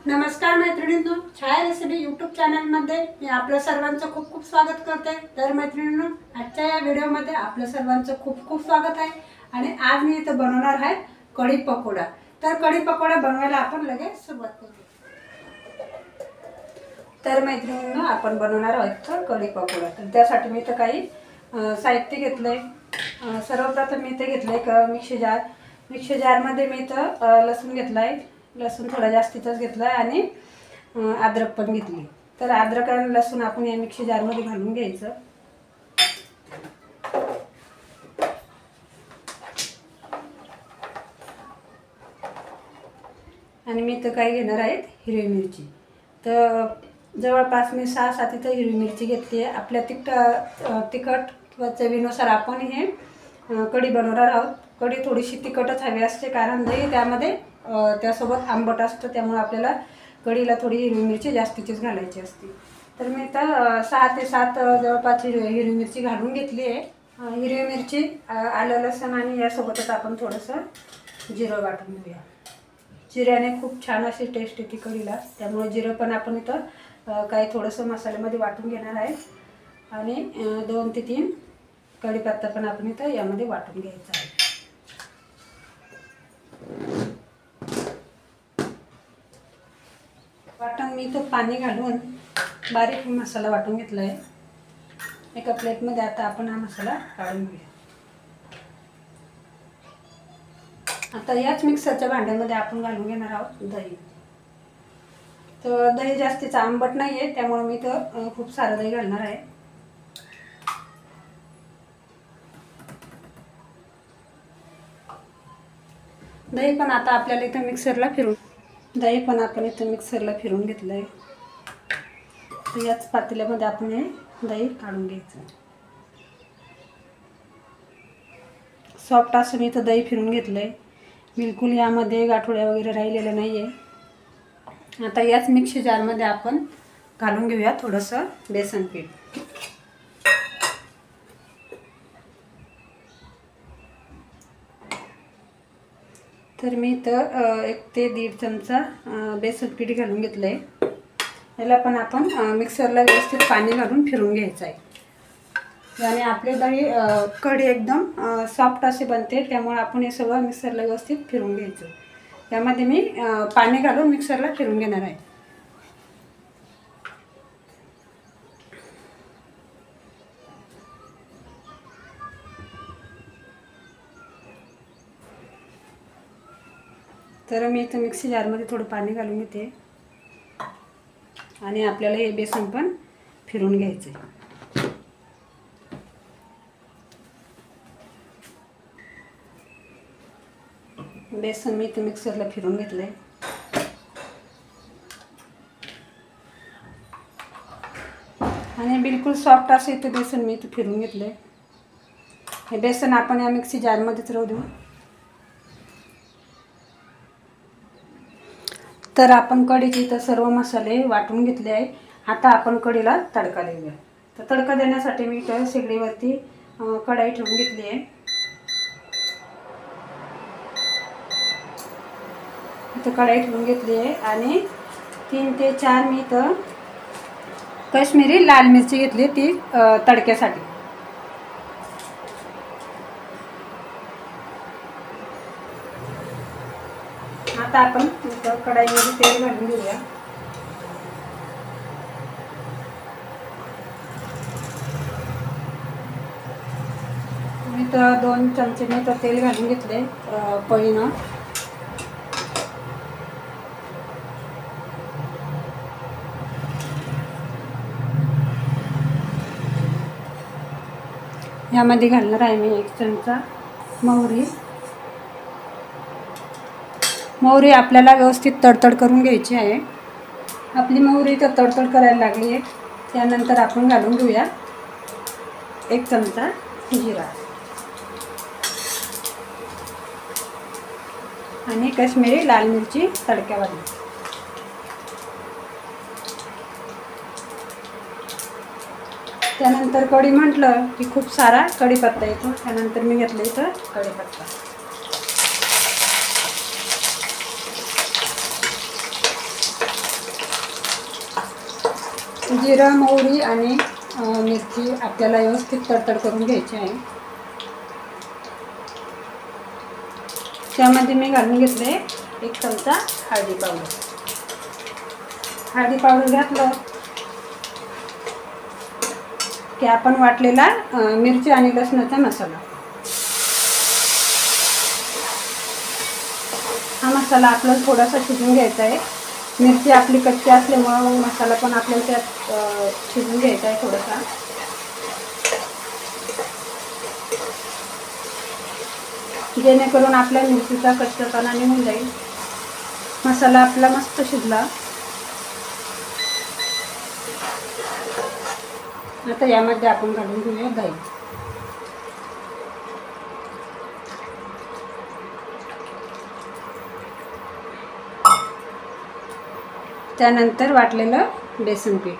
नमस्कार मैत्रिणींनो, छाया recipe YouTube चॅनलमध्ये मी आपल्या सर्वांचं खूप खूप स्वागत करते। तर मैत्रिणींनो, आजच्या या व्हिडिओमध्ये आपल्या सर्वांचं खूप खूप स्वागत आहे। आणि आज मी इथं बनवणार आहे कढी पकोडा। तर कढी पकोडा बनवायला आपण लगेच सुरुवात करूया। तर मैत्रिणींनो, आपण बनवणार आहोत कढी पकोडा। तर त्यासाठी मी इथं काही साहित्य घेतलंय। सर्वप्रथम मी इथे घेतलंय मिक्सी जारमध्ये मी इथं लसूण घेतलाय। लसूण थोडा जास्तीतच घेतला आणि अद्रक पण घेतली। तर अद्रक आणि लसूण आपण या मिक्सी जारमध्ये घालून घ्यायचं। आणि मी इथं काय घेणार आहे, हिरवी मिरची। तर जवळपास मी 6-7 इथं हिरवी मिरची घेतली आहे। आपल्या तिखट किंवा चवीनुसार आपण हे कढी बनवणार आहोत। कढी थोडीशी तिखटच हवी असते, कारण दही त्यामध्ये त्यासोबत आंबट असतं, त्यामुळे आपल्याला कढीला थोडी हिरवी मिरची जास्तीचीच घालायची असते। तर मी इथं 6 ते 7 जवळपास हिरवी मिरची घालून घेतली आहे। हिरवी मिरची, आलं लसूण आणि यासोबतच आपण थोडंसं जिरं वाटून घेऊया। जिऱ्याने खूप छान अशी टेस्ट येते कढीला, त्यामुळे जिरं पण आपण इथं काही थोडंसं मसाल्यामध्ये वाटून घेणार आहे। आणि 2 ते 3 कढीपत्ता पण आपण इथं यामध्ये वाटून घ्यायचा आहे। वाटण मी इथं पाणी घालून बारीक मसाला वाटून घेतला आहे। एका प्लेटमध्ये आता आपण हा मसाला काढून घेऊया। आता याच मिक्सरच्या भांड्यामध्ये आपण घालून घेणार आहोत दही। तर दही जास्तीचं आंबट नाही आहे, त्यामुळे मी इथं खूप सारं दही घालणार आहे। दही पण आता आपल्याला इथं मिक्सरला फिरून घेतलं आहे। तर याच पातेल्यामध्ये आपण हे दही काढून घ्यायचं। सॉफ्ट असं मी इथं दही फिरून घेतलं आहे। बिलकुल यामध्ये गाठोड्या वगैरे राहिलेल्या नाही आहे। आता याच मिक्सी जारमध्ये आपण घालून घेऊया थोडंसं बेसन पीठ। तर मी इथं 1 ते 1.5 चमचा बेसन पीठ घालून घेतलं आहे। याला पण आपण मिक्सरला व्यवस्थित पाणी घालून फिरून घ्यायचं आहे। आणि आपले दही कढी एकदम सॉफ्ट असे बनते, त्यामुळे आपण हे सगळं मिक्सरला व्यवस्थित फिरून घ्यायचं। यामध्ये मी पाणी घालून मिक्सरला फिरून घेणार आहे। तर मी इथं मिक्सी जारमध्ये थोडं पाणी घालून घेते आणि आपल्याला हे बेसन पण फिरून घ्यायचं आहे। बेसन मी इथं मिक्सरला फिरून घेतलंय। आणि बिलकुल सॉफ्ट असं इथं बेसन मी इथं फिरून घेतलंय। हे बेसन आपण या मिक्सी जारमध्येच राहू देऊ। तर आपण कढीचे इथं सर्व मसाले वाटून घेतले आहे। आता आपण कढीला तडका देऊया। तर तडका देण्यासाठी मी इथं शेगडीवरती कढई ठेवून घेतली आहे। इथं कढई ठेवून घेतली आहे आणि 3 ते 4 मी इथं काश्मीरी लाल मिरची घेतली ती तडक्यासाठी। आता आपण इथं कढईमध्ये तेल घालून घेऊया। मी तर 2 चमचे मी तर तेल घालून घेतले पळीनं। यामध्ये घालणार आहे मी 1 चमचा मोहरी। मोहरी आपल्याला व्यवस्थित तडतड करून घ्यायची आहे। आपली मोहरी तर तडतड करायला लागली आहे, त्यानंतर आपण घालून घेऊया 1 चमचा जिरा आणि काश्मीरी लाल मिरची तडक्यावर। त्यानंतर कढी म्हटलं की खूप सारा कढीपत्ता येतो, त्यानंतर मी घेतलं इथं कढीपत्ता। जिरं, मोहरी आणि मिरची आपल्याला व्यवस्थित तडतड करून घ्यायची आहे. त्यामध्ये मी घालून घेतले 1 चमचा हळदी पावडर. हळदी पावडर घातलं की आपण वाटलेला मिरची आणि लसणाचा मसाला, हा मसाला आपल्याला थोडासा शिजवून घ्यायचा आहे. मिरची आपली कच्ची असल्यामुळं मसाला पण आपल्याला त्यात शिजवून घ्यायचा आहे थोडासा. जेणेकरून आपल्या मिरचीचा कच्चापणा निघून जाईल. मसाला आपला मस्त शिजला. आता यामध्ये आपण घालून घेऊया दही. त्यानंतर वाटलेलं बेसन पीठ.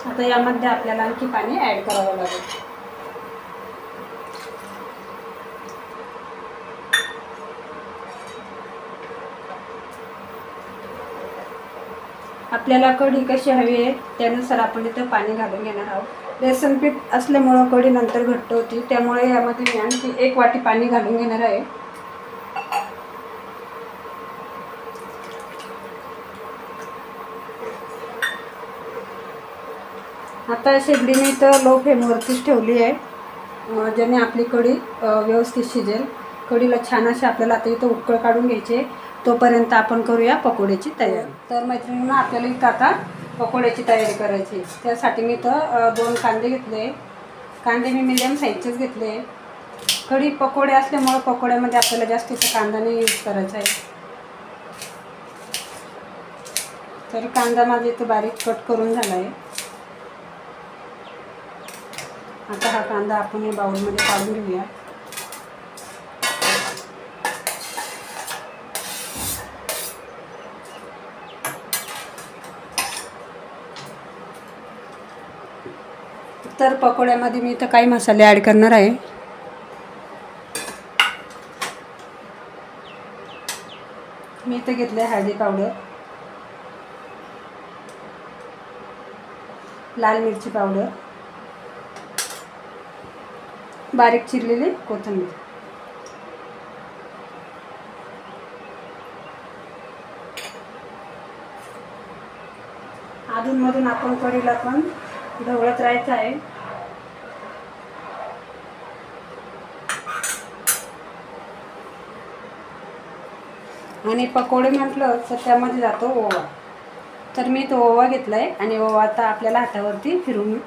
आता यामध्ये आपल्याला आणखी पाणी ॲड करावं लागेल. आपल्याला कढी कशी हवी आहे त्यानुसार आपण इथं पाणी घालून घेणार आहोत. बेसन पीठ असल्यामुळं कढी नंतर घट्ट होती, त्यामुळे यामध्ये मी आणखी 1 वाटी पाणी घालून घेणार आहे. आता शेगडी मी तर लो फ्लेमवरतीच ठेवली आहे, ज्याने आपली कढी व्यवस्थित शिजेल. कढीला छान अशी आपल्याला आता इथं उकळ काढून घ्यायची. तोपर्यंत आपण करूया पकोड्याची तयारी. तर मैत्रिणींनो, आपल्याला इथं आता पकोड्याची तयारी करायची. त्यासाठी मी इथं 2 कांदे घेतले. कांदे मी मीडियम साईजचेच घेतले. कढी पकोडे असल्यामुळे पकोड्यामध्ये आपल्याला जास्तीचा कांदा नाही यूज करायचा आहे. तर कांदा माझा इथं बारीक कट करून झाला आहे. आता हा कांदा आपण या बाउलमध्ये काढून घेऊया. तर पकोड्यामध्ये मी इथं काही मसाले ॲड करणार आहे. मी इथं घेतले हळदी पावडर, लाल मिरची पावडर, बारीक चिरलेली कोथिंबीर. अधूनमधून आपण कढीला पण ढवळत राहायचं आहे. आणि पकोडे म्हटलं तर त्यामध्ये जातो ओवा. तर मी तो ओवा घेतला आहे आणि ओवा आता आपल्याला हातावरती फिरून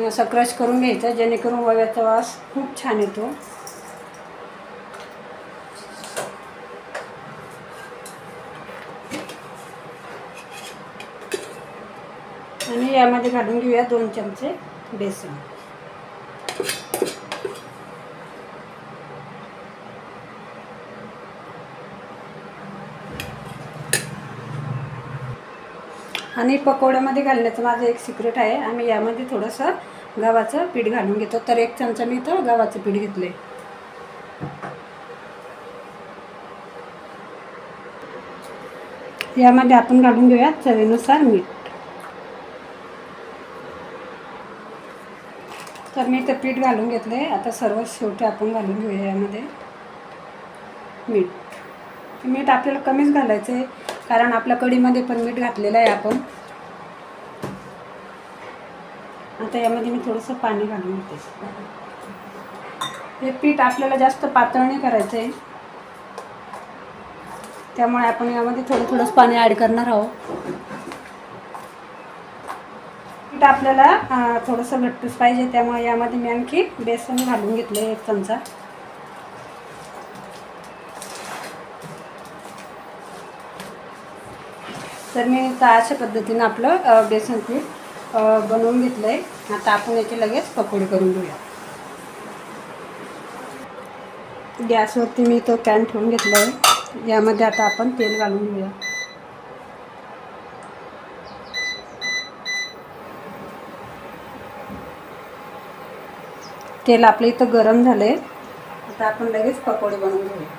असं क्रश करून घ्यायचा, जेणेकरून ओव्याचा वास खूप छान येतो. आणि यामध्ये घालून घेऊया 2 चमचे बेसन. आणि पकोड्यामध्ये घालण्याचं माझं एक सिक्रेट आहे. आम्ही यामध्ये थोडंसं गव्हाचं पीठ घालून घेतो. तर 1 चमचा मी इथं गव्हाचं पीठ घेतले. यामध्ये आपण घालून घेऊया चवीनुसार मीठ. तर मी इथं पीठ घालून घेतले. आता सर्व शेवटी आपण घालून घेऊया यामध्ये मीठ. मीठ आपल्याला कमीच घालायचं आहे, कारण आपल्या कढीमध्ये पण मीठ घातलेलं आहे आपण. आता यामध्ये मी थोडंसं पाणी घालून घेते. हे पीठ आपल्याला जास्त पातळ नाही करायचं आहे, त्यामुळे आपण यामध्ये थोडंच पाणी ॲड करणार आहोत. पीठ आपल्याला थोडंसं घट्टच पाहिजे, त्यामुळे यामध्ये मी आणखी बेसन घालून घेतले 1 चमचा. तर मी अशा पद्धतीनं आपलं बेसन पीठ बनवून घेतलं आहे. आता आपण याचे लगेच पकोडे करून घेऊया. गॅसवरती मी तो पॅन ठेवून घेतला आहे. यामध्ये आता आपण तेल घालून घेऊया. तेल आपलं इथं गरम झालं आहे. आता आपण लगेच पकोडे बनवून घेऊया.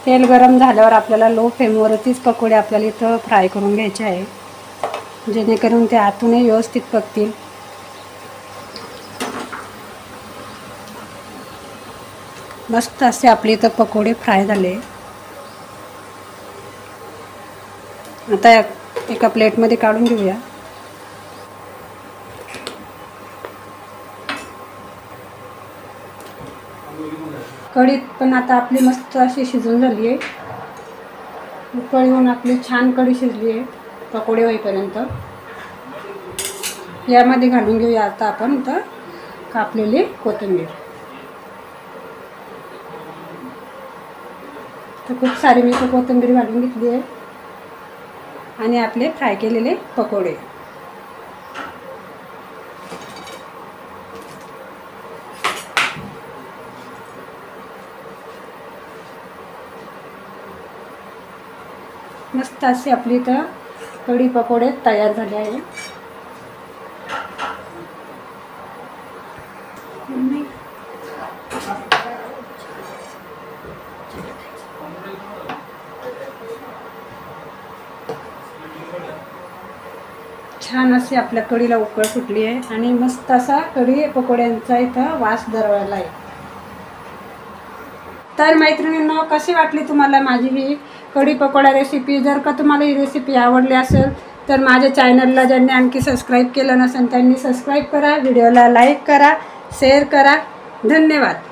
तेल गरम झाल्यावर आपल्याला लो फ्लेमवरतीच पकोडे आपल्याला इथं फ्राय करून घ्यायचे आहे, जेणेकरून ते आतूनही व्यवस्थित पकतील. मस्त असे आपले इथं पकोडे फ्राय झाले. आता एका प्लेटमध्ये काढून घेऊया. कढीत पण आता आपली मस्त अशी शिजून झाली आहे. उकळी होऊन आपली छान कढी शिजली आहे पकोडे होईपर्यंत. यामध्ये घालून घेऊया आता आपण इथं कापलेली कोथिंबीर. तर खूप सारी मी कोथिंबीर घालून घेतली आहे आणि आपले फ्राय केलेले पकोडे. मस्त अशी आपली इथं कढी पकोडे तयार झाले आहे. छान अशी आपल्या कढीला उकळ फुटली आहे आणि मस्त असा कढी पकोड्यांचा इथं वास दरवळला आहे. तर मैत्रिणींनो, कशी वाटली तुम्हाला माझी ही कढी पकोडा रेसिपी? जर का तुम्हाला ही रेसिपी आवडली असेल तर माझ्या चॅनलला ज्यांनी आणखी सबस्क्राईब केलं नसेल त्यांनी सबस्क्राईब करा, व्हिडिओला लाईक करा, शेअर करा. धन्यवाद.